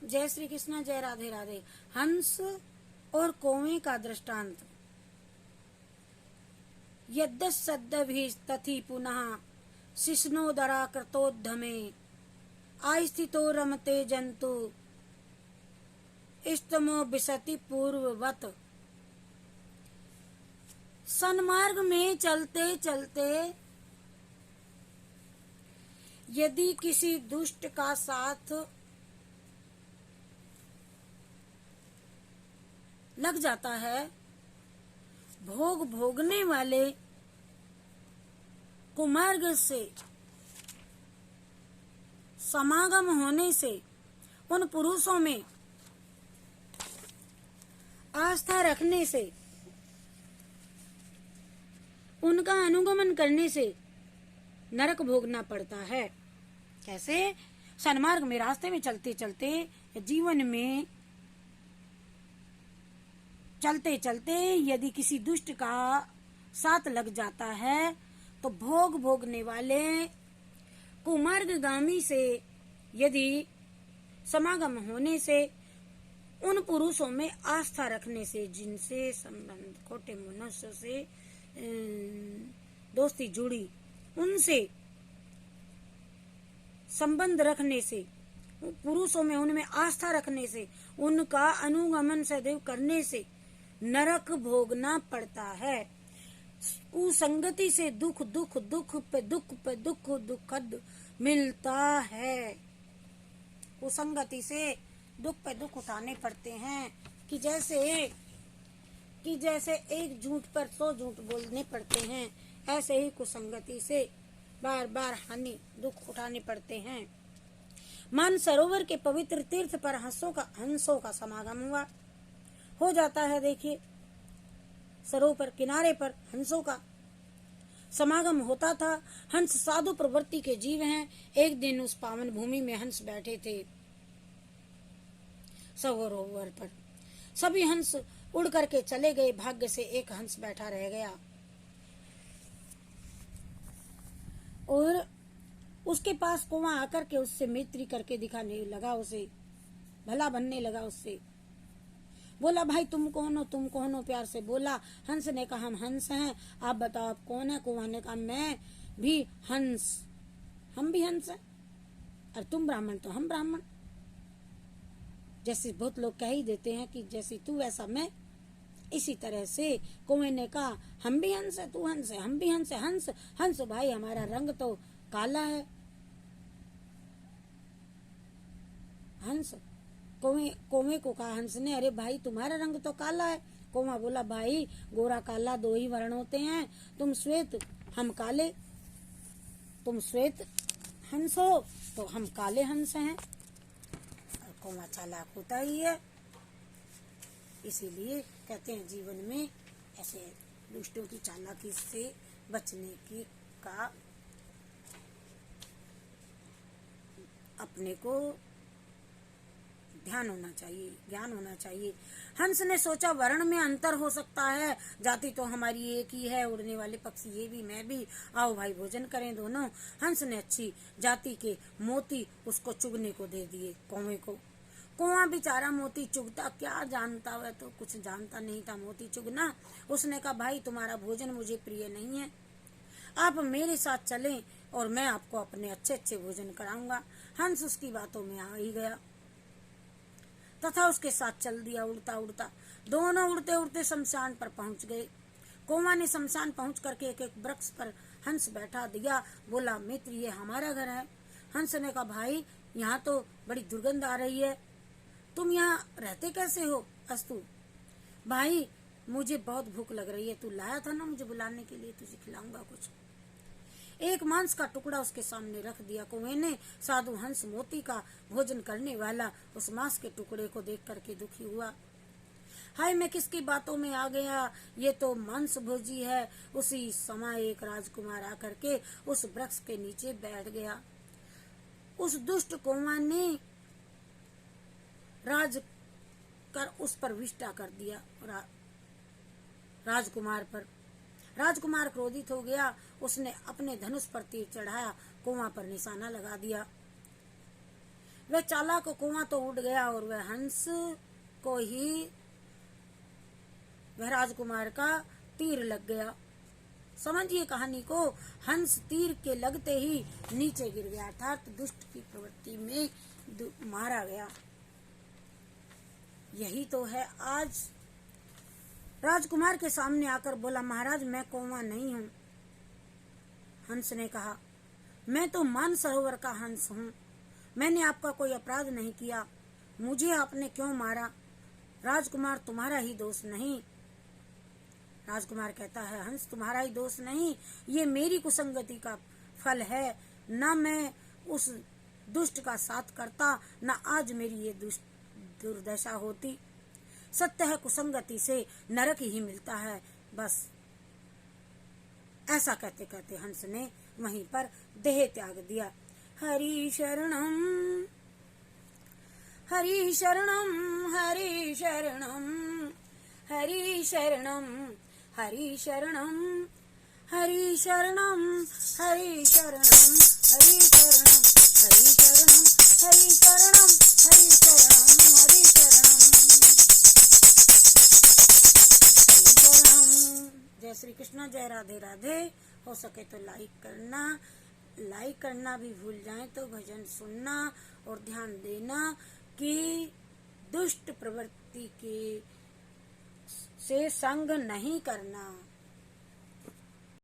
जय श्री कृष्ण, जय राधे राधे। हंस और कौवे का दृष्टांत। यद्यसद्यभिस्तथि पुनः शिश्नोदरा कृतोद्धमे आस्थितो रमते जंतु इष्टमो विशति पूर्ववत। सन्मार्ग में चलते चलते यदि किसी दुष्ट का साथ लग जाता है, भोग भोगने वाले कुमार्ग से समागम होने से, उन पुरुषों में आस्था रखने से, उनका अनुगमन करने से नरक भोगना पड़ता है। कैसे? सन्मार्ग में रास्ते में चलते चलते, जीवन में चलते चलते यदि किसी दुष्ट का साथ लग जाता है, तो भोग भोगने वाले कुमार्गगामी से यदि समागम होने से, उन पुरुषों में आस्था रखने से, जिनसे संबंध खोटे मनुष्य से दोस्ती जुड़ी, उनसे संबंध रखने से, पुरुषों में उनमें आस्था रखने से, उनका अनुगमन सदैव करने से नरक भोगना पड़ता है। कुसंगति से दुख दुख दुख पे दुख पे दुख दुखद मिलता है। कुसंगति से दुख पे दुख उठाने पड़ते हैं कि जैसे एक झूठ पर 100 झूठ बोलने पड़ते हैं, ऐसे ही कुसंगति से बार बार हानि दुख उठाने पड़ते हैं। मान सरोवर के पवित्र तीर्थ पर हंसों का समागम हो जाता है। देखिए, सरोवर किनारे पर हंसों का समागम होता था। हंस साधु प्रवृत्ति के जीव हैं। एक दिन उस पावन भूमि में हंस बैठे थे सरोवर पर। सभी हंस उड़ करके चले गए। भाग्य से एक हंस बैठा रह गया और उसके पास कौवा आकर के उससे मैत्री करके दिखाने लगा, उसे भला बनने लगा। उससे बोला, भाई तुम कौन हो, प्यार से बोला। हंस ने कहा, हम हंस हैं, आप बताओ आप कौन है। कौवा ने कहा, मैं भी हंस, हम भी हंस हैं, और तुम ब्राह्मण तो हम ब्राह्मण। जैसे बहुत लोग कह ही देते हैं कि जैसे तू वैसा मैं, इसी तरह से कौवे ने कहा, हम भी हंस है, तू हंस है, हम भी हंस है। हंस हंस भाई, हमारा रंग तो काला है। हंस कौवे को कहा हंस ने, अरे भाई तुम्हारा रंग तो काला है। कौवा बोला, भाई गोरा काला 2 ही वर्ण होते हैं, तुम श्वेत हम काले। तुम श्वेत हंस हो तो हम काले हंस हैं। और कौवा चालाक होता ही है, इसीलिए कहते हैं जीवन में ऐसे दुष्टों की चालाकी से बचने की का अपने को ध्यान होना चाहिए, ज्ञान होना चाहिए। हंस ने सोचा, वर्ण में अंतर हो सकता है, जाति तो हमारी एक ही है, उड़ने वाले पक्षी ये भी मैं भी, आओ भाई भोजन करें दोनों। हंस ने अच्छी जाति के मोती उसको चुगने को दे दिए, कौवे को। कौवा बेचारा मोती चुगता क्या जानता है, तो कुछ जानता नहीं था मोती चुगना। उसने कहा, भाई तुम्हारा भोजन मुझे प्रिय नहीं है, आप मेरे साथ चलें और मैं आपको अपने अच्छे अच्छे भोजन कराऊंगा। हंस उसकी बातों में आ ही गया तथा उसके साथ चल दिया। उड़ता उड़ता दोनों उड़ते उड़ते शमशान पर पहुंच गए। कौवा ने शमशान पहुंच करके एक एक वृक्ष पर हंस बैठा दिया। बोला, मित्र ये हमारा घर है। हंस ने कहा, भाई यहाँ तो बड़ी दुर्गंध आ रही है, तुम यहाँ रहते कैसे हो। अस्तु भाई, मुझे बहुत भूख लग रही है, तू लाया था ना मुझे बुलाने के लिए, तुझे खिलाऊंगा कुछ। एक मांस का टुकड़ा उसके सामने रख दिया। कौवे ने साधु हंस मोती का भोजन करने वाला उस मांस के टुकड़े को देख करके दुखी हुआ। हाय, मैं किसकी बातों में आ गया, ये तो मांस भोजी है। उसी समय एक राजकुमार आकर के उस वृक्ष के नीचे बैठ गया। उस दुष्ट कौवा ने राज कर उस पर विष्टा कर दिया राजकुमार पर। राजकुमार क्रोधित हो गया, उसने अपने धनुष पर तीर चढ़ाया, कौवा पर निशाना लगा दिया। वह चालाक कुआं तो उड़ गया और वह हंस को ही वह राजकुमार का तीर लग गया। समझिए कहानी को, हंस तीर के लगते ही नीचे गिर गया, अर्थात दुष्ट की प्रवृत्ति में मारा गया। यही तो है। आज राजकुमार के सामने आकर बोला, महाराज मैं कौवा नहीं हूँ। हंस ने कहा, मैं तो मानसरोवर का हंस हूँ, मैंने आपका कोई अपराध नहीं किया, मुझे आपने क्यों मारा? राजकुमार तुम्हारा ही दोष नहीं। राजकुमार कहता है, हंस तुम्हारा ही दोष नहीं, ये मेरी कुसंगति का फल है। न मैं उस दुष्ट का साथ करता, न आज मेरी ये दुर्दशा होती। सत्य है, कुसंगति से नरक ही मिलता है। बस ऐसा कहते कहते हंस ने वहीं पर देह त्याग दिया। हरि शरणम हरि शरणम हरि शरणम हरि शरणम हरि शरणम हरि शरणम हरि शरणम हरि शरणम हरि शरणम हरि शरणम हरि शरणम हरि शरणम हरि शरणम। जय श्री कृष्ण, जय राधे राधे। हो सके तो लाइक करना भी भूल जाएं तो भजन सुनना और ध्यान देना कि दुष्ट प्रवृत्ति के से संग नहीं करना।